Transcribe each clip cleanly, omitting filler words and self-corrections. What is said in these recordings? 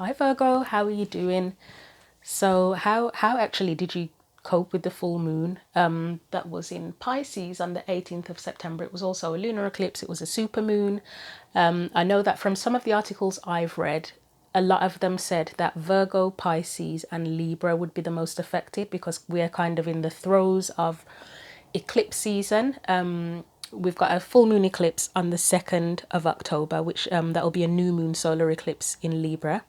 Hi Virgo, how are you doing? So how actually did you cope with the full moon? That was in Pisces on the 18th of September. It was also a lunar eclipse. It was a super moon. I know that from some of the articles I've read, a lot of them said that Virgo, Pisces, and Libra would be the most affected because we're kind of in the throes of eclipse season. We've got a full moon eclipse on the 2nd of October, which that will be a new moon solar eclipse in Libra.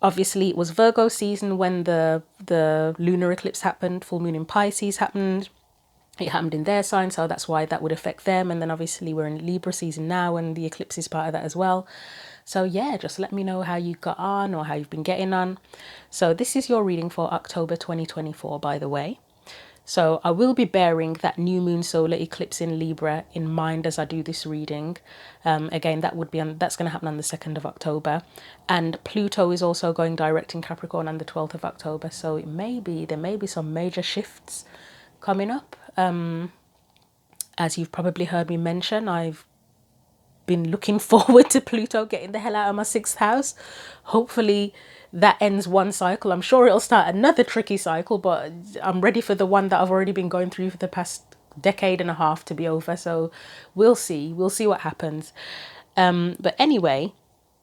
Obviously, it was Virgo season when the lunar eclipse happened. Full moon in Pisces happened. It happened in their sign, so that's why that would affect them. And then obviously we're in Libra season now, and the eclipse is part of that as well. So yeah, just let me know how you got on or how you've been getting on. So this is your reading for October 2024, by the way. So I will be bearing that new moon solar eclipse in Libra in mind as I do this reading. Again, that's going to happen on the 2nd of October. And Pluto is also going direct in Capricorn on the 12th of October. So there may be some major shifts coming up. As you've probably heard me mention, I've been looking forward to Pluto getting the hell out of my 6th house. Hopefully that ends one cycle. I'm sure it'll start another tricky cycle, but I'm ready for the one that I've already been going through for the past decade and a half to be over. So we'll see what happens. But anyway,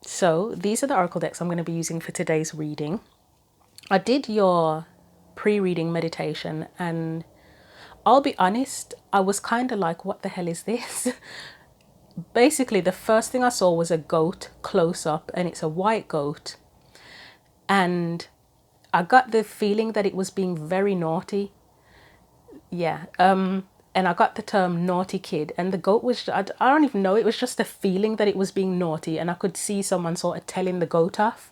so these are the oracle decks I'm going to be using for today's reading. I did your pre-reading meditation, and I'll be honest, I was kind of like, what the hell is this? Basically, the first thing I saw was a goat close up, and it's a white goat. And I got the feeling that it was being very naughty. Yeah. And I got the term naughty kid, and the goat was, I don't even know, it was just a feeling that it was being naughty. And I could see someone sort of telling the goat off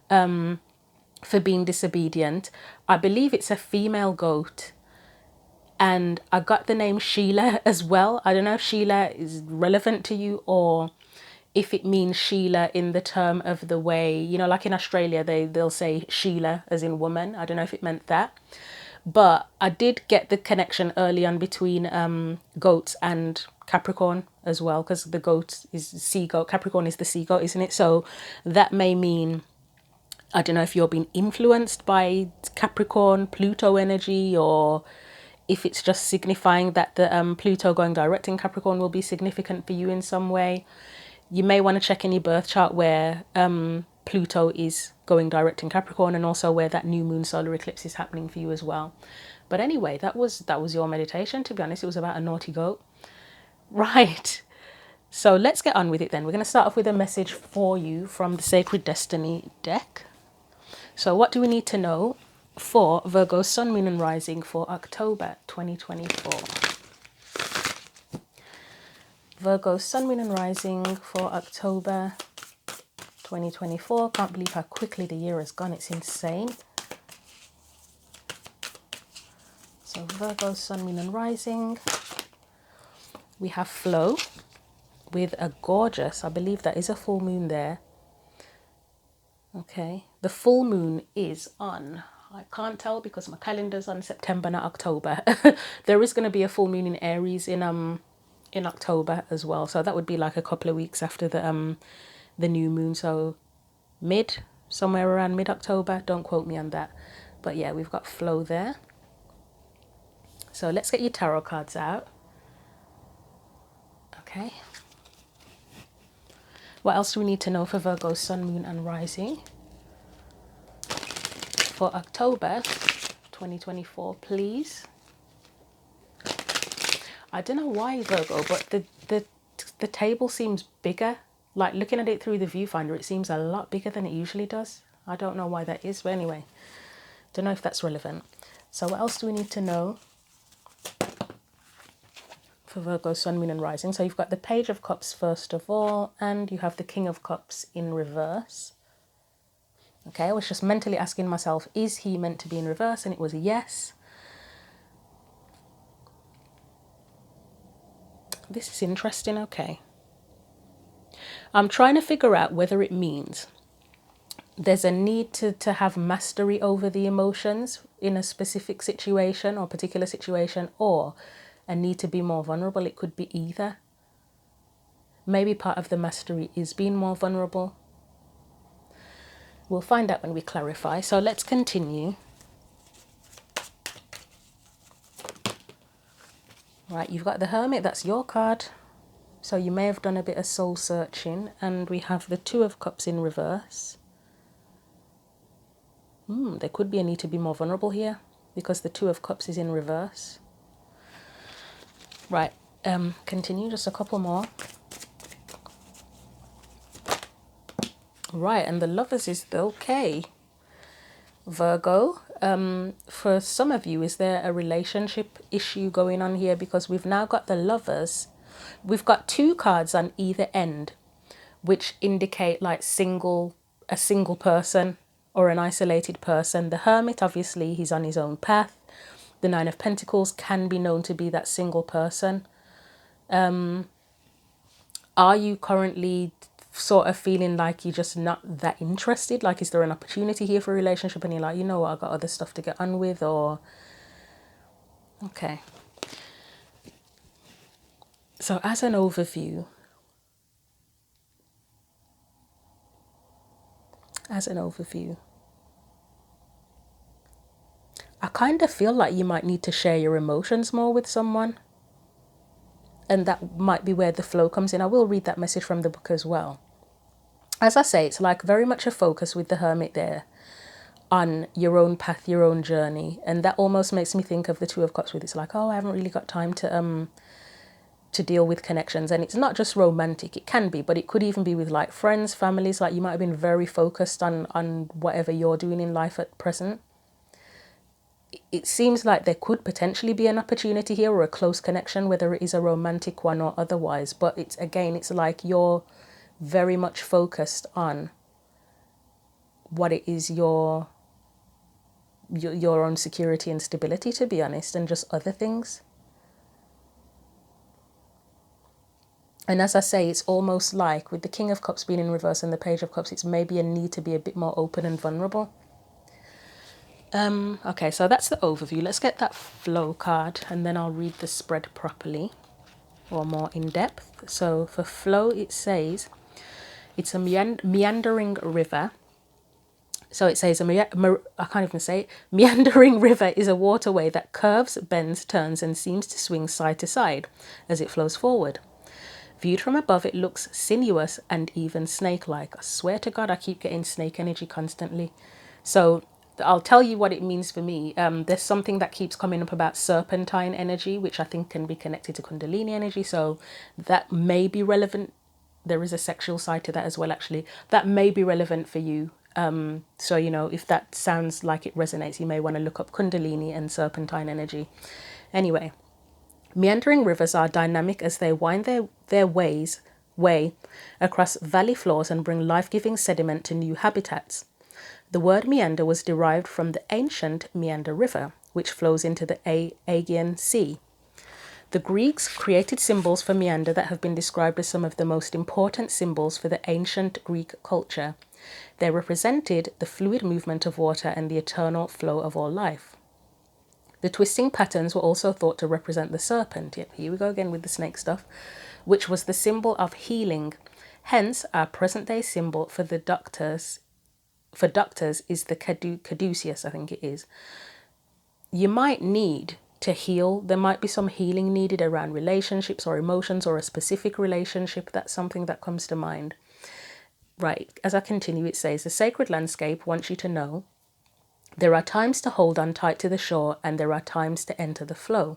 for being disobedient. I believe it's a female goat. And I got the name Sheila as well. I don't know if Sheila is relevant to you or if it means Sheila in the term of the way, like in Australia, they'll say Sheila as in woman. I don't know if it meant that. But I did get the connection early on between goats and Capricorn as well, because the goat is sea goat. Capricorn is the sea goat, isn't it? So that may mean, I don't know if you're being influenced by Capricorn, Pluto energy, or if it's just signifying that the Pluto going direct in Capricorn will be significant for you in some way. You may want to check in your birth chart where Pluto is going direct in Capricorn, and also where that new moon solar eclipse is happening for you as well. But anyway, that was your meditation. To be honest, it was about a naughty goat. Right. So let's get on with it then. We're going to start off with a message for you from the Sacred Destiny deck. So what do we need to know for Virgo Sun, Moon and Rising for October 2024? Virgo Sun, Moon and Rising for October 2024. Can't believe how quickly the year has gone. It's insane. So Virgo Sun, Moon and Rising. We have flow with a gorgeous, I believe that is a full moon there. Okay. The full moon is on, I can't tell because my calendar's on September, not October. There is going to be a full moon in Aries in October as well. So that would be like a couple of weeks after the new moon. So somewhere around mid-October. Don't quote me on that. But yeah, we've got flow there. So let's get your tarot cards out. Okay. What else do we need to know for Virgo Sun, Moon and Rising for October 2024, please? I don't know why, Virgo, but the table seems bigger. Like looking at it through the viewfinder, it seems a lot bigger than it usually does. I don't know why that is, but anyway, don't know if that's relevant. So what else do we need to know for Virgo Sun, Moon and Rising? So you've got the Page of Cups first of all, and you have the King of Cups in reverse. Okay, I was just mentally asking myself, is he meant to be in reverse? And it was a yes. This is interesting. Okay. I'm trying to figure out whether it means there's a need to have mastery over the emotions in a specific situation or particular situation, or a need to be more vulnerable. It could be either. Maybe part of the mastery is being more vulnerable. We'll find out when we clarify. So let's continue. Right, you've got the Hermit, that's your card. So you may have done a bit of soul searching. And we have the Two of Cups in reverse. There could be a need to be more vulnerable here because the Two of Cups is in reverse. Right, continue, just a couple more. Right, and the Lovers is okay. Virgo, for some of you, is there a relationship issue going on here? Because we've now got the Lovers. We've got two cards on either end, which indicate like a single person or an isolated person. The Hermit, obviously, he's on his own path. The Nine of Pentacles can be known to be that single person. Are you currently sort of feeling like you're just not that interested? Like, is there an opportunity here for a relationship and you're like, you know what, I've got other stuff to get on with? Or okay, so as an overview, I kind of feel like you might need to share your emotions more with someone, and that might be where the flow comes in. I will read that message from the book as well. As I say, it's like very much a focus with the Hermit there on your own path, your own journey. And that almost makes me think of the Two of Cups with it's like, oh, I haven't really got time to deal with connections. And it's not just romantic, it can be, but it could even be with like friends, families. Like you might have been very focused on whatever you're doing in life at present. It seems like there could potentially be an opportunity here or a close connection, whether it is a romantic one or otherwise. But it's like you're very much focused on what it is your own security and stability, to be honest, and just other things. And as I say, it's almost like with the King of Cups being in reverse and the Page of Cups, it's maybe a need to be a bit more open and vulnerable. Okay, so that's the overview. Let's get that flow card and then I'll read the spread properly or more in depth. So for flow, it says it's a meandering river. So it says, I can't even say it. Meandering river is a waterway that curves, bends, turns, and seems to swing side to side as it flows forward. Viewed from above, it looks sinuous and even snake-like. I swear to God, I keep getting snake energy constantly. So I'll tell you what it means for me. There's something that keeps coming up about serpentine energy, which I think can be connected to Kundalini energy. So that may be relevant. There is a sexual side to that as well, actually. That may be relevant for you. So, you know, if that sounds like it resonates, you may want to look up Kundalini and serpentine energy. Anyway, meandering rivers are dynamic as they wind their way across valley floors and bring life-giving sediment to new habitats. The word meander was derived from the ancient Meander River, which flows into the Aegean Sea. The Greeks created symbols for meander that have been described as some of the most important symbols for the ancient Greek culture. They represented the fluid movement of water and the eternal flow of all life. The twisting patterns were also thought to represent the serpent. Yep, here we go again with the snake stuff, which was the symbol of healing. Hence, our present-day symbol for doctors is the caduceus, I think it is. You might need to heal. There might be some healing needed around relationships or emotions or a specific relationship. That's something that comes to mind. Right, as I continue, it says, the sacred landscape wants you to know there are times to hold on tight to the shore and there are times to enter the flow.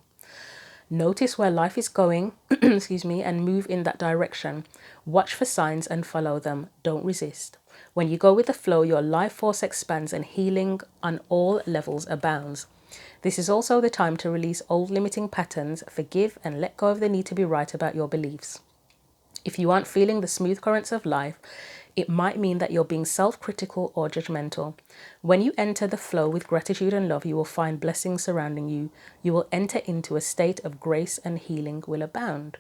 Notice where life is going, excuse me, and move in that direction. Watch for signs and follow them. Don't resist. When you go with the flow, your life force expands and healing on all levels abounds. This is also the time to release old limiting patterns, forgive and let go of the need to be right about your beliefs. If you aren't feeling the smooth currents of life, it might mean that you're being self-critical or judgmental. When you enter the flow with gratitude and love, you will find blessings surrounding you. You will enter into a state of grace and healing will abound.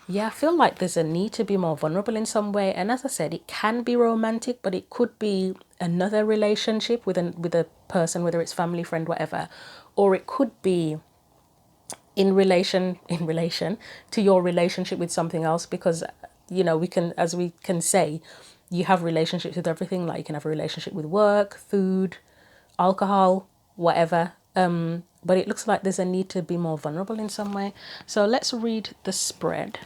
Yeah, I feel like there's a need to be more vulnerable in some way. And as I said, it can be romantic, but it could be another relationship with a person, whether it's family, friend, whatever. Or it could be in relation to your relationship with something else, because, you know, we can say, you have relationships with everything. Like you can have a relationship with work, food, alcohol, whatever. But it looks like there's a need to be more vulnerable in some way. So let's read the spread,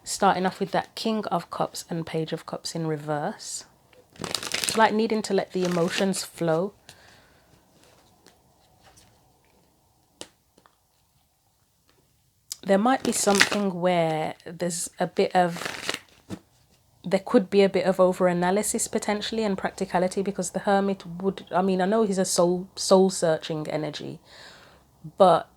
starting off with that King of Cups and Page of Cups in reverse. It's like needing to let the emotions flow. There might be something where there's a bit of, there could be a bit of over-analysis potentially and practicality, because the Hermit would, I mean, I know he's a soul-searching energy, but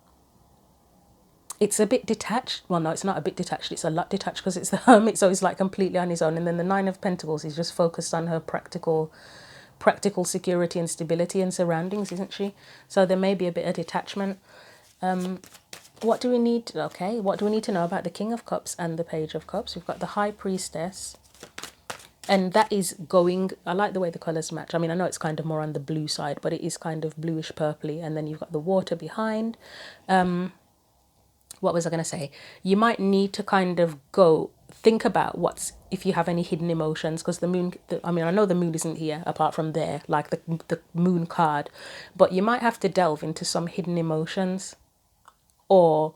it's a bit detached. Well, no, it's not a bit detached. It's a lot detached because it's the Hermit, so he's like completely on his own. And then the Nine of Pentacles is just focused on her practical security and stability and surroundings, isn't she? So there may be a bit of detachment. What do we need? Okay, what do we need to know about the King of Cups and the Page of Cups? We've got the High Priestess. And that is going, I like the way the colours match. I mean, I know it's kind of more on the blue side, but it is kind of bluish purpley. And then you've got the water behind. What was I going to say? You might need to kind of go think about if you have any hidden emotions, because the moon, I mean, I know the moon isn't here apart from there, like the moon card, but you might have to delve into some hidden emotions, or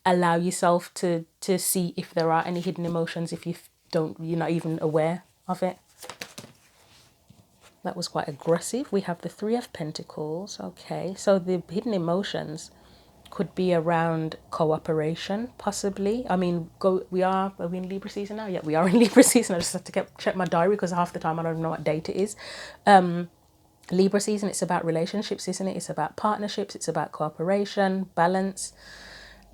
allow yourself to see if there are any hidden emotions if you're not even aware of it. That was quite aggressive. We have the Three of Pentacles. Okay, so the hidden emotions could be around cooperation, possibly. I mean, are we in Libra season now? Yeah, we are in Libra season. I just have to check my diary because half the time I don't know what date it is. Libra season, it's about relationships, isn't it? It's about partnerships, it's about cooperation, balance,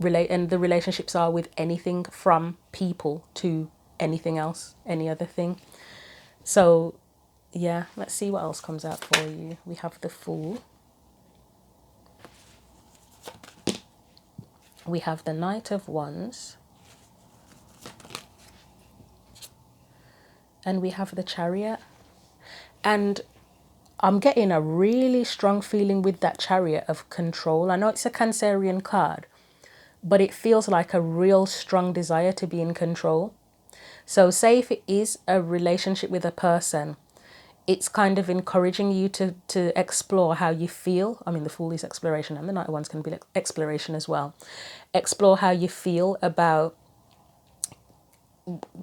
and the relationships are with anything from people to anything else, any other thing. So yeah, let's see what else comes out for you. We have the Fool. We have the Knight of Wands. And we have the Chariot. And I'm getting a really strong feeling with that Chariot of control. I know it's a Cancerian card, but it feels like a real strong desire to be in control. So say if it is a relationship with a person, it's kind of encouraging you to explore how you feel. I mean, the Fool is exploration, and the Knight of Wands can be exploration as well. Explore how you feel about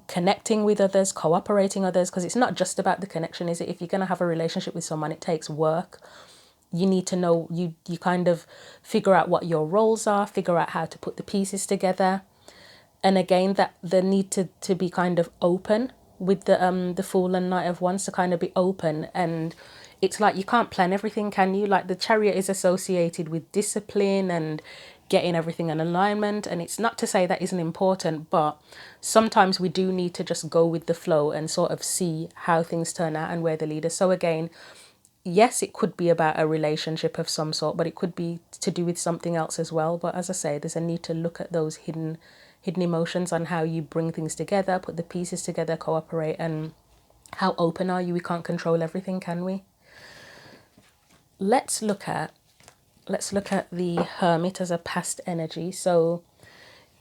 connecting with others, cooperating others, because it's not just about the connection, is it? If you're going to have a relationship with someone, it takes work. You need to know, you kind of figure out what your roles are, figure out how to put the pieces together. And again, that the need to be kind of open with the Fool and Knight of Wands, to kind of be open. And it's like you can't plan everything, can you? Like the Chariot is associated with discipline and getting everything in alignment, and it's not to say that isn't important, but sometimes we do need to just go with the flow and sort of see how things turn out and where the lead is. So again, yes, it could be about a relationship of some sort, but it could be to do with something else as well. But as I say, there's a need to look at those hidden emotions on how you bring things together, put the pieces together, cooperate, and how open are you? We can't control everything, can we? Let's look at the Hermit as a past energy. So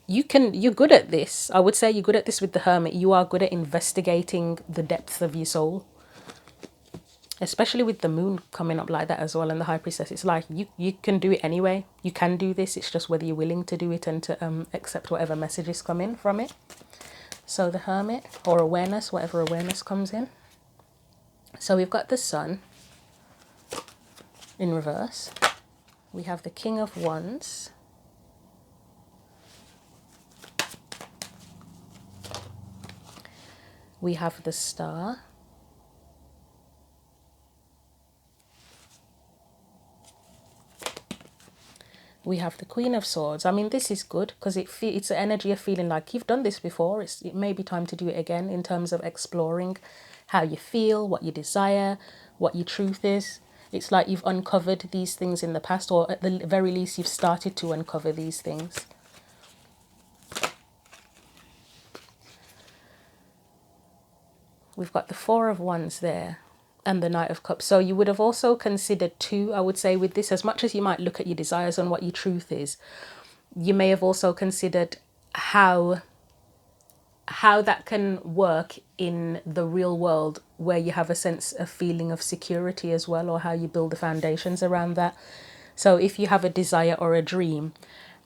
you're good at this. I would say you're good at this with the Hermit. You are good at investigating the depths of your soul, especially with the moon coming up like that as well, and the High Priestess. It's like you can do it anyway. You can do this. It's just whether you're willing to do it and to accept whatever messages come in from it. So the Hermit, or awareness, whatever awareness comes in. So we've got the Sun in reverse. We have the King of Wands. We have the Star. We have the Queen of Swords. I mean, this is good because it's the energy of feeling like you've done this before. It may be time to do it again, in terms of exploring how you feel, what you desire, what your truth is. It's like you've uncovered these things in the past, or at the very least, you've started to uncover these things. We've got the Four of Wands there and the Knight of Cups. So you would have also considered too, I would say, with this, as much as you might look at your desires and what your truth is, you may have also considered how how that can work in the real world where you have a sense of feeling of security as well, or how you build the foundations around that. So if you have a desire or a dream,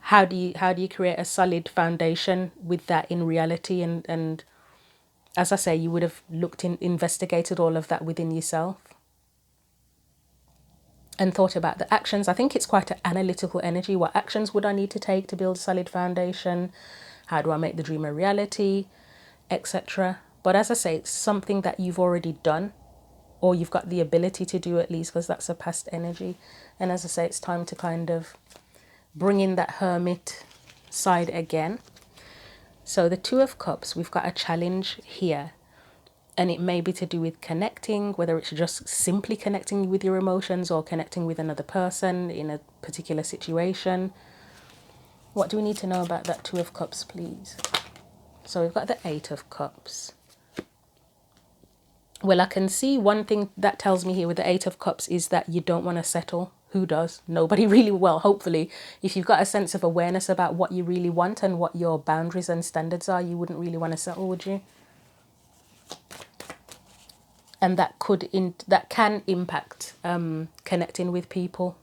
how do you create a solid foundation with that in reality? And as I say, you would have investigated all of that within yourself and thought about the actions. I think it's quite an analytical energy. What actions would I need to take to build a solid foundation? How do I make the dream a reality, etc. But as I say, it's something that you've already done, or you've got the ability to do at least, because that's a past energy. And as I say, it's time to kind of bring in that hermit side again. So the Two of Cups, we've got a challenge here. And it may be to do with connecting, whether it's just simply connecting with your emotions or connecting with another person in a particular situation. What do we need to know about that Two of Cups, please? So we've got the Eight of Cups. Well, I can see one thing that tells me here with the Eight of Cups is that you don't want to settle. Who does? Nobody really. Well, hopefully, if you've got a sense of awareness about what you really want and what your boundaries and standards are, you wouldn't really want to settle, would you? And that can impact connecting with people,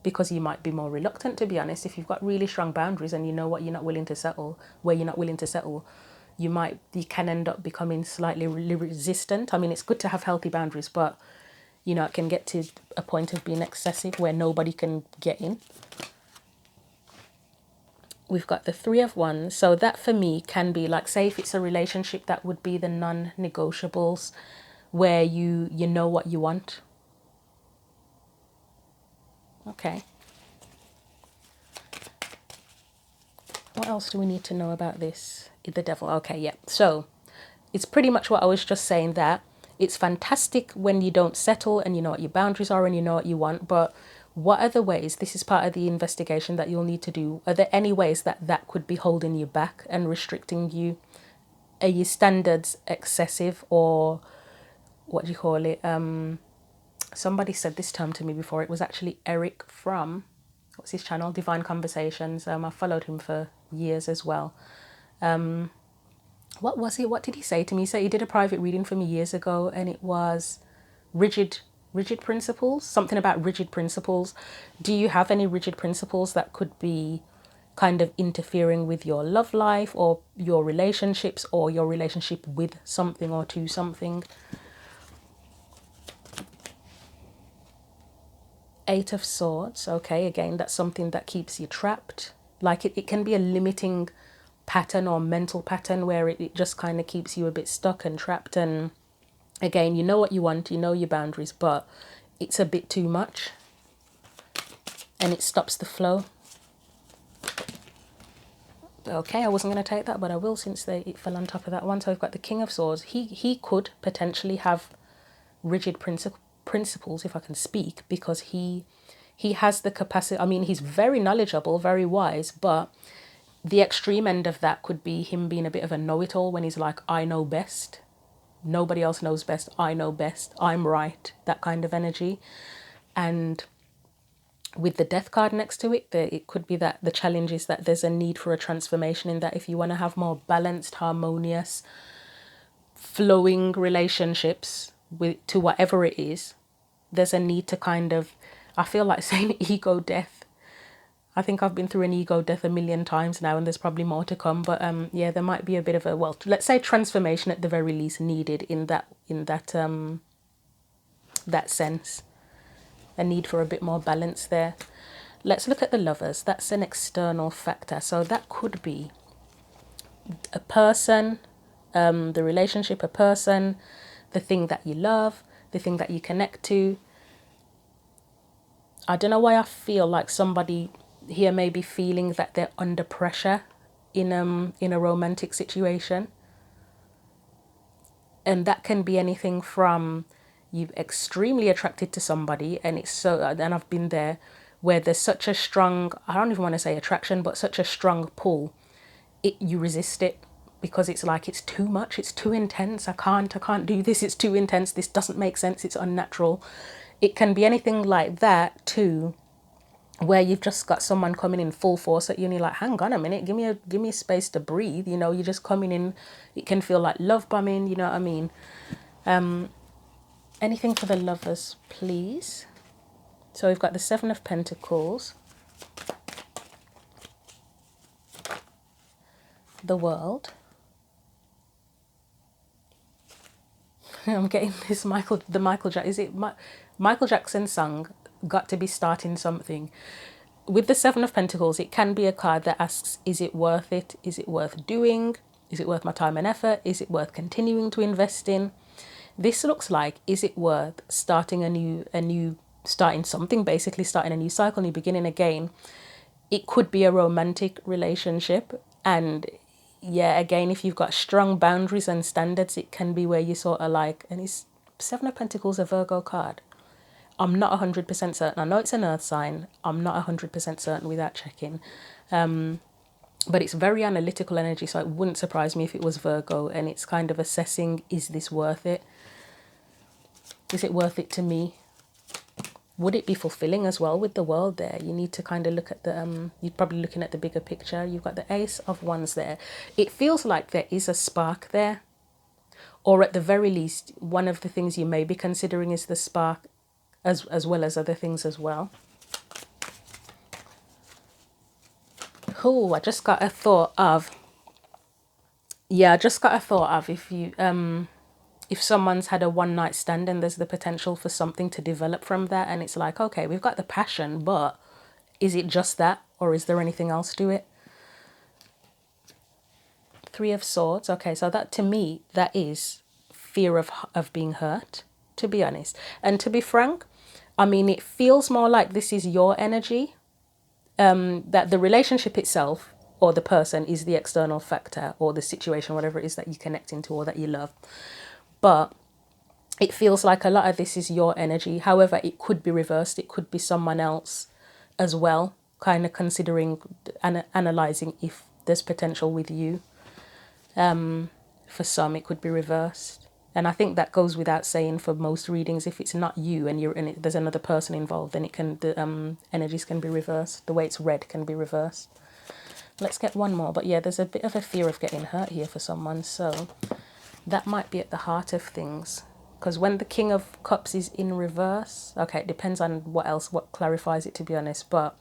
because you might be more reluctant, to be honest. If you've got really strong boundaries and you know what you're not willing to settle, where you're not willing to settle, you can end up becoming slightly resistant. I mean, it's good to have healthy boundaries, but it can get to a point of being excessive where nobody can get in. We've got the Three of Wands. So that for me can be like, say if it's a relationship, that would be the non-negotiables, where you know what you want. Okay. What else do we need to know about this? The Devil. Okay, yeah. So it's pretty much what I was just saying, that it's fantastic when you don't settle and you know what your boundaries are and you know what you want. But what are the ways, this is part of the investigation that you'll need to do. Are there any ways that could be holding you back and restricting you? Are your standards excessive, or what do you call it? Somebody said this term to me before. It was actually Eric from, what's his channel? Divine Conversations. I followed him for years as well. What was it? What did he say to me? He said he did a private reading for me years ago, and it was rigid principles, something about rigid principles. Do you have any rigid principles that could be kind of interfering with your love life or your relationships or your relationship with something or to something? Eight of Swords. Okay, again, that's something that keeps you trapped. Like it can be a limiting pattern or mental pattern where it just kind of keeps you a bit stuck and trapped. And again, you know what you want, you know your boundaries, but it's a bit too much and it stops the flow. Okay, I wasn't going to take that, but I will, since it fell on top of that one. So we've got the King of Swords. He could potentially have rigid principles, if I can speak, because he has the capacity. I mean, he's very knowledgeable, very wise, but the extreme end of that could be him being a bit of a know-it-all, when he's like, I know best. Nobody else knows best. I know best. I'm right. That kind of energy. And with the Death card next to it, it could be that the challenge is that there's a need for a transformation, in that if you want to have more balanced, harmonious, flowing relationships to whatever it is, there's a need to kind of, I feel like saying ego death. I think I've been through an ego death a million times now, and there's probably more to come. But yeah, there might be a bit of a, well, let's say transformation at the very least needed in that sense. A need for a bit more balance there. Let's look at the Lovers. That's an external factor. So that could be a person, the relationship, a person, the thing that you love, the thing that you connect to. I don't know why I feel like somebody here may be feeling that they're under pressure in a romantic situation. And that can be anything from you're extremely attracted to somebody, and and I've been there, where there's such a strong, I don't even want to say attraction, but such a strong pull, you resist it, because it's like, it's too much, it's too intense, I can't do this, it's too intense, this doesn't make sense, it's unnatural. It can be anything like that to where you've just got someone coming in full force at you and you're like, hang on a minute, give me a space to breathe. You know, you're just coming in. It can feel like love bombing, you know what I mean? Anything for the lovers, please. So we've got the Seven of Pentacles, the World. I'm getting this Michael Jackson song, Got to Be Starting Something. With the Seven of Pentacles, it can be a card that asks, is it worth it? Is it worth doing? Is it worth my time and effort? Is it worth continuing to invest in? This looks like, is it worth starting starting something, basically starting a new cycle, new beginning again. It could be a romantic relationship. And yeah, again, if you've got strong boundaries and standards, it can be where you sort of like, and it's Seven of Pentacles, a Virgo card. I'm not 100% certain. I know it's an earth sign. I'm not 100% certain without checking. But it's very analytical energy, so it wouldn't surprise me if it was Virgo. And it's kind of assessing, is this worth it? Is it worth it to me? Would it be fulfilling as well with the world there? You need to kind of look at the, you're probably looking at the bigger picture. You've got the Ace of Wands there. It feels like there is a spark there. Or at the very least, one of the things you may be considering is the spark, as well as other things as well. Oh, I just got a thought of, if someone's had a one night stand and there's the potential for something to develop from that, and it's like, okay, we've got the passion, but is it just that, or is there anything else to it? Three of Swords. Okay, so that, to me, that is fear of being hurt, to be honest. And to be frank, I mean, it feels more like this is your energy, that the relationship itself or the person is the external factor, or the situation, whatever it is that you connect into or that you love. But it feels like a lot of this is your energy. However, it could be reversed. It could be someone else as well, kind of considering and analysing if there's potential with you. For some, it could be reversed. And I think that goes without saying for most readings. If it's not you and there's another person involved, then the energies can be reversed. The way it's read can be reversed. Let's get one more. But yeah, there's a bit of a fear of getting hurt here for someone. So that might be at the heart of things. Because when the King of Cups is in reverse, okay, it depends on what clarifies it, to be honest. But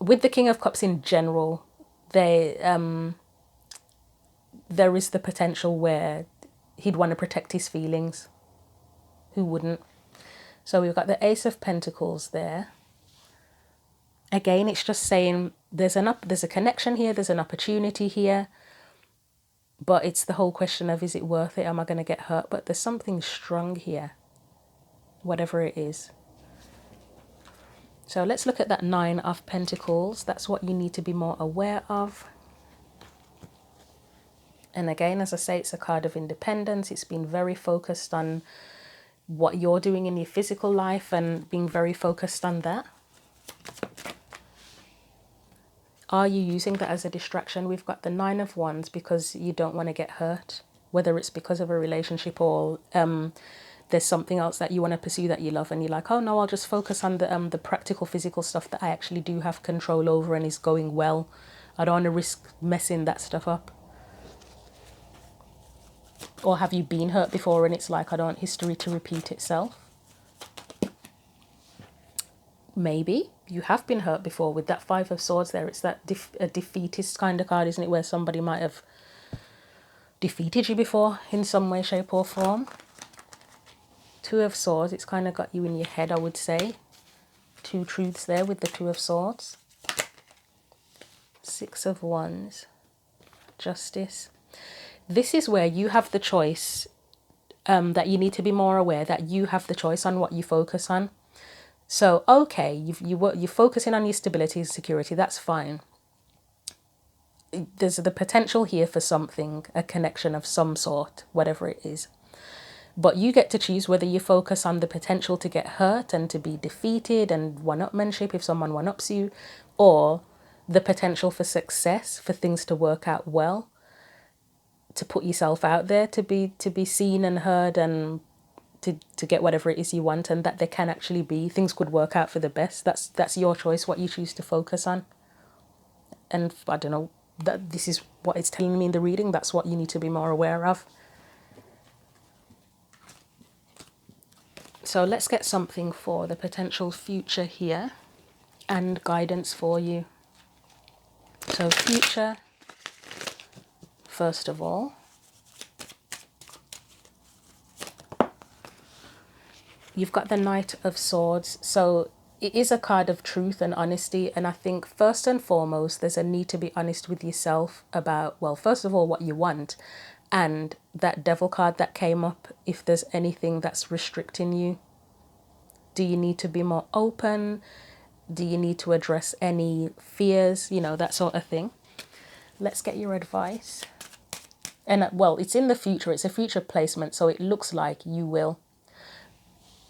with the King of Cups in general, there is the potential where he'd want to protect his feelings. Who wouldn't? So we've got the Ace of Pentacles there. Again, it's just saying there's a connection here, there's an opportunity here. But it's the whole question of, is it worth it? Am I going to get hurt? But there's something strong here, whatever it is. So let's look at that Nine of Pentacles. That's what you need to be more aware of. And again, as I say, it's a card of independence. It's been very focused on what you're doing in your physical life and being very focused on that. Are you using that as a distraction? We've got the Nine of Wands because you don't want to get hurt, whether it's because of a relationship or there's something else that you want to pursue that you love, and you're like, oh no, I'll just focus on the practical physical stuff that I actually do have control over and is going well. I don't want to risk messing that stuff up. Or have you been hurt before and it's like, I don't want history to repeat itself? Maybe you have been hurt before with that Five of Swords there. It's that a defeatist kind of card, isn't it? Where somebody might have defeated you before in some way, shape or form. Two of Swords, it's kind of got you in your head, I would say. Two truths there with the Two of Swords. Six of Wands. Justice. This is where you have the choice, that you need to be more aware that you have the choice on what you focus on. So, okay, you're focusing on your stability and security, that's fine. There's the potential here for something, a connection of some sort, whatever it is. But you get to choose whether you focus on the potential to get hurt and to be defeated and one-upmanship if someone one-ups you, or the potential for success, for things to work out well, to put yourself out there, to be seen and heard and to get whatever it is you want, and that there can actually be, things could work out for the best. That's your choice, what you choose to focus on. And I don't know, that this is what it's telling me in the reading. That's what you need to be more aware of. So let's get something for the potential future here and guidance for you. So future, first of all. You've got the Knight of Swords. So it is a card of truth and honesty. And I think first and foremost, there's a need to be honest with yourself about, well, first of all, what you want. And that Devil card that came up, if there's anything that's restricting you. Do you need to be more open? Do you need to address any fears? You know, that sort of thing. Let's get your advice. And well, it's in the future. It's a future placement. So it looks like you will.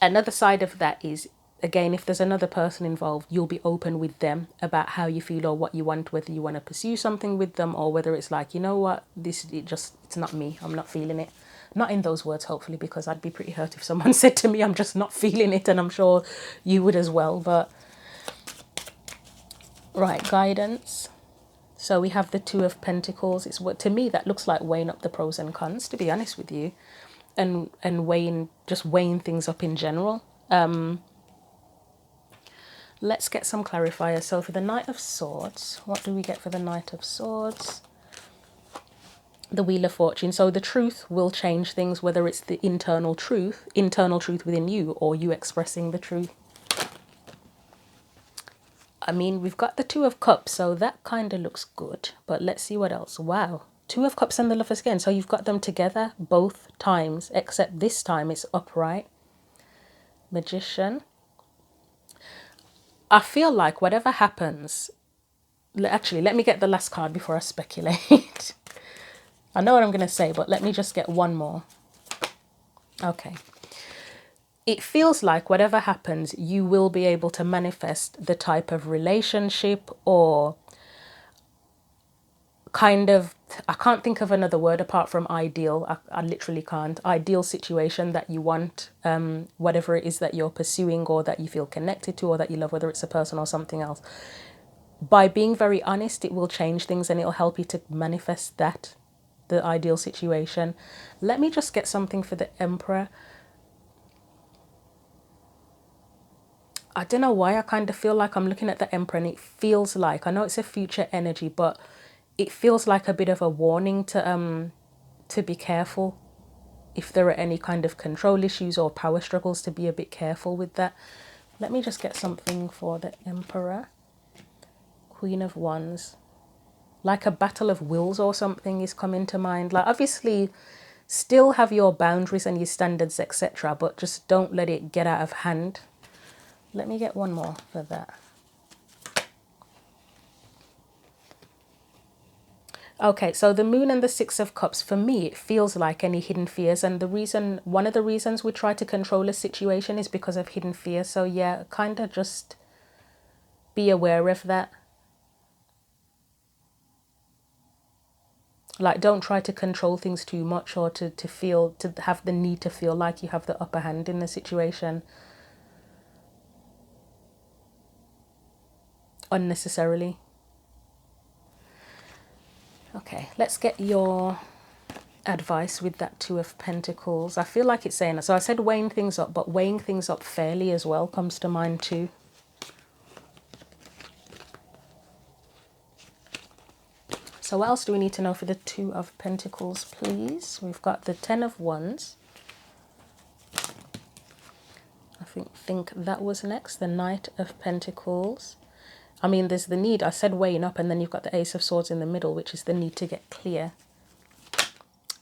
Another side of that is, again, if there's another person involved, you'll be open with them about how you feel or what you want, whether you want to pursue something with them or whether it's like, you know what, it's not me. I'm not feeling it. Not in those words, hopefully, because I'd be pretty hurt if someone said to me, I'm just not feeling it. And I'm sure you would as well. But right, guidance. So we have the Two of Pentacles. It's what, to me, that looks like weighing up the pros and cons, to be honest with you. And weighing things up in general. Let's get some clarifiers. So for the Knight of Swords, what do we get for the Knight of Swords? The Wheel of Fortune. So the truth will change things, whether it's the internal truth within you, or you expressing the truth. I mean, we've got the Two of Cups, so that kind of looks good. But let's see what else. Wow. Two of Cups and the Lovers again. So you've got them together both times, except this time it's upright. Magician. I feel like whatever happens... Actually, let me get the last card before I speculate. I know what I'm going to say, but let me just get one more. Okay. It feels like whatever happens, you will be able to manifest the type of relationship or kind of, I can't think of another word apart from ideal. I literally can't. Ideal situation that you want, whatever it is that you're pursuing or that you feel connected to or that you love, whether it's a person or something else. By being very honest, it will change things and it'll help you to manifest that, the ideal situation. Let me just get something for the Emperor. I don't know why I kind of feel like I'm looking at the Emperor and it feels like, I know it's a future energy, but it feels like a bit of a warning to be careful. If there are any kind of control issues or power struggles, to be a bit careful with that. Let me just get something for the Emperor. Queen of Wands. Like a battle of wills or something is coming to mind. Like, obviously, still have your boundaries and your standards, etc., but just don't let it get out of hand. Let me get one more for that. Okay, so the Moon and the Six of Cups, for me, it feels like any hidden fears. And one of the reasons we try to control a situation is because of hidden fear. So yeah, kind of just be aware of that. Like, don't try to control things too much or to have the need to feel like you have the upper hand in the situation unnecessarily. Okay, let's get your advice with that Two of Pentacles. I feel like it's saying, so I said weighing things up, but weighing things up fairly as well comes to mind too. So what else do we need to know for the Two of Pentacles, please? We've got the Ten of Wands. I think that was next, the Knight of Pentacles. I mean, there's the need, I said weighing up, and then you've got the Ace of Swords in the middle, which is the need to get clear.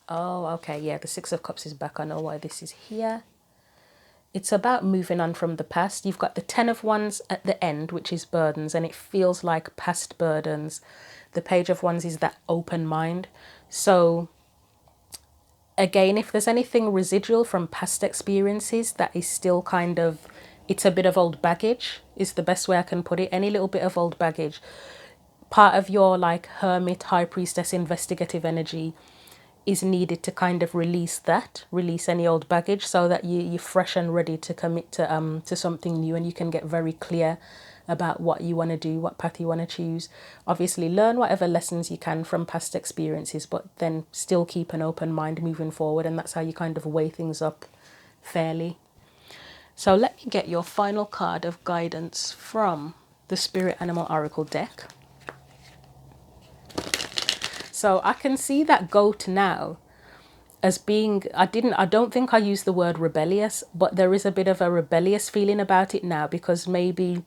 Oh, okay, yeah, the Six of Cups is back. I know why this is here. It's about moving on from the past. You've got the Ten of Wands at the end, which is burdens, and it feels like past burdens. The Page of Wands is that open mind. So, again, if there's anything residual from past experiences that is still kind of... it's a bit of old baggage is the best way I can put it. Any little bit of old baggage. Part of your like Hermit, High Priestess, investigative energy is needed to kind of release any old baggage, so that you're fresh and ready to commit to something new, and you can get very clear about what you want to do, what path you want to choose. Obviously, learn whatever lessons you can from past experiences, but then still keep an open mind moving forward, and that's how you kind of weigh things up fairly. So let me get your final card of guidance from the Spirit Animal Oracle deck. So I can see that goat now as being, I don't think I used the word rebellious, but there is a bit of a rebellious feeling about it now, because maybe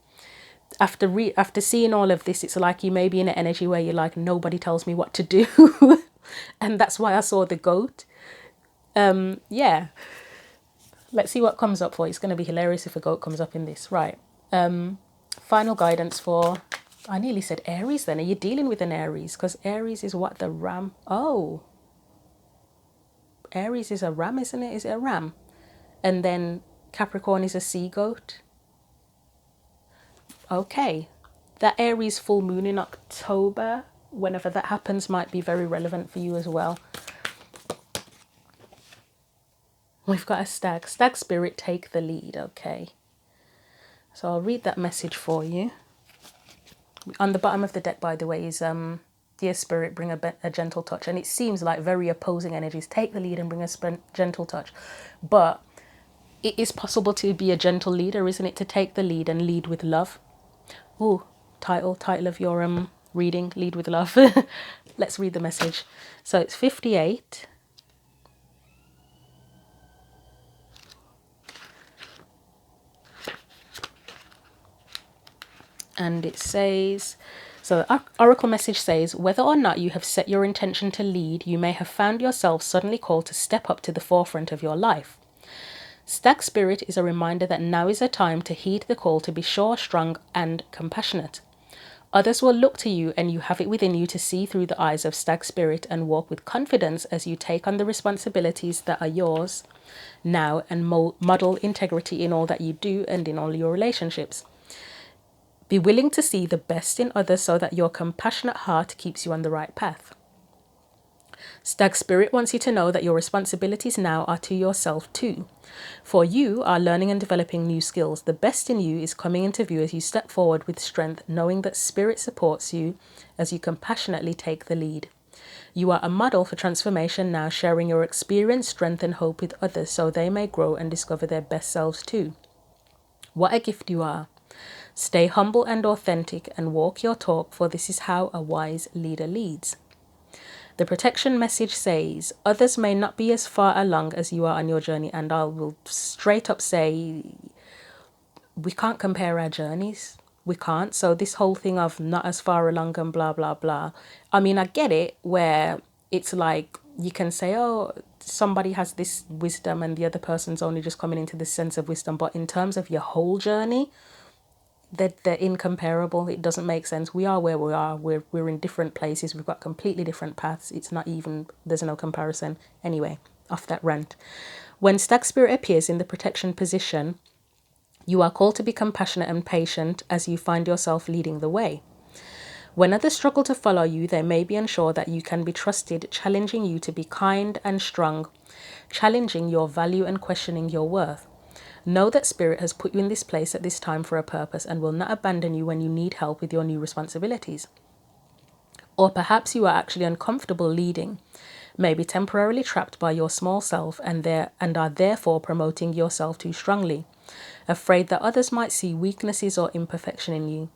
after seeing all of this, it's like you may be in an energy where you're like, nobody tells me what to do. And that's why I saw the goat. Yeah. Let's see what comes up for you. It's going to be hilarious if a goat comes up in this. Right. Final guidance for, I nearly said Aries then. Are you dealing with an Aries? Because Aries is what, the ram? Oh. Aries is a ram, isn't it? Is it a ram? And then Capricorn is a sea goat. Okay. That Aries full moon in October, whenever that happens, might be very relevant for you as well. We've got a stag. Stag spirit, take the lead. Okay. So I'll read that message for you. On the bottom of the deck, by the way, is dear spirit, bring a gentle touch. And it seems like very opposing energies. Take the lead and bring a gentle touch. But it is possible to be a gentle leader, isn't it? To take the lead and lead with love. Ooh, title of your reading, lead with love. Let's read the message. So it's 58. And it says, so the oracle message says, whether or not you have set your intention to lead, you may have found yourself suddenly called to step up to the forefront of your life. Stag spirit is a reminder that now is a time to heed the call to be sure, strong, and compassionate. Others will look to you, and you have it within you to see through the eyes of stag spirit and walk with confidence as you take on the responsibilities that are yours now, and model integrity in all that you do and in all your relationships. Be willing to see the best in others so that your compassionate heart keeps you on the right path. Stag Spirit wants you to know that your responsibilities now are to yourself too. For you are learning and developing new skills. The best in you is coming into view as you step forward with strength, knowing that Spirit supports you as you compassionately take the lead. You are a model for transformation now, sharing your experience, strength and hope with others so they may grow and discover their best selves too. What a gift you are. Stay humble and authentic and walk your talk, for this is how a wise leader leads. The protection message says, others may not be as far along as you are on your journey, and I will straight up say, we can't compare our journeys. We can't. So this whole thing of not as far along and blah, blah, blah. I mean, I get it where it's like you can say, oh, somebody has this wisdom and the other person's only just coming into this sense of wisdom. But in terms of your whole journey, they're incomparable. It doesn't make sense. We are where we are. We're in different places. We've got completely different paths. It's not even, there's no comparison. Anyway, off that rant. When Stag Spirit appears in the protection position, you are called to be compassionate and patient as you find yourself leading the way. When others struggle to follow you, they may be unsure that you can be trusted, challenging you to be kind and strong, challenging your value and questioning your worth. Know that Spirit has put you in this place at this time for a purpose and will not abandon you when you need help with your new responsibilities. Or perhaps you are actually uncomfortable leading, maybe temporarily trapped by your small self and are therefore promoting yourself too strongly, afraid that others might see weaknesses or imperfection in you.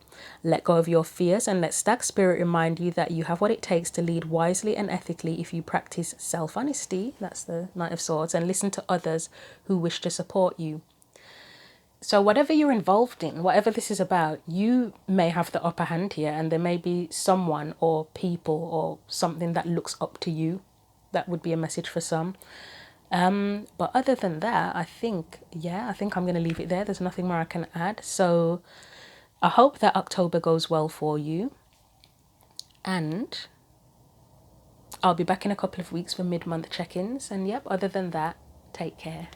Let go of your fears and let Stag Spirit remind you that you have what it takes to lead wisely and ethically if you practice self-honesty, that's the Knight of Swords, and listen to others who wish to support you. So whatever you're involved in, whatever this is about, you may have the upper hand here, and there may be someone or people or something that looks up to you. That would be a message for some. But other than that, I think I'm going to leave it there. There's nothing more I can add. So I hope that October goes well for you. And I'll be back in a couple of weeks for mid-month check-ins. And yep, other than that, take care.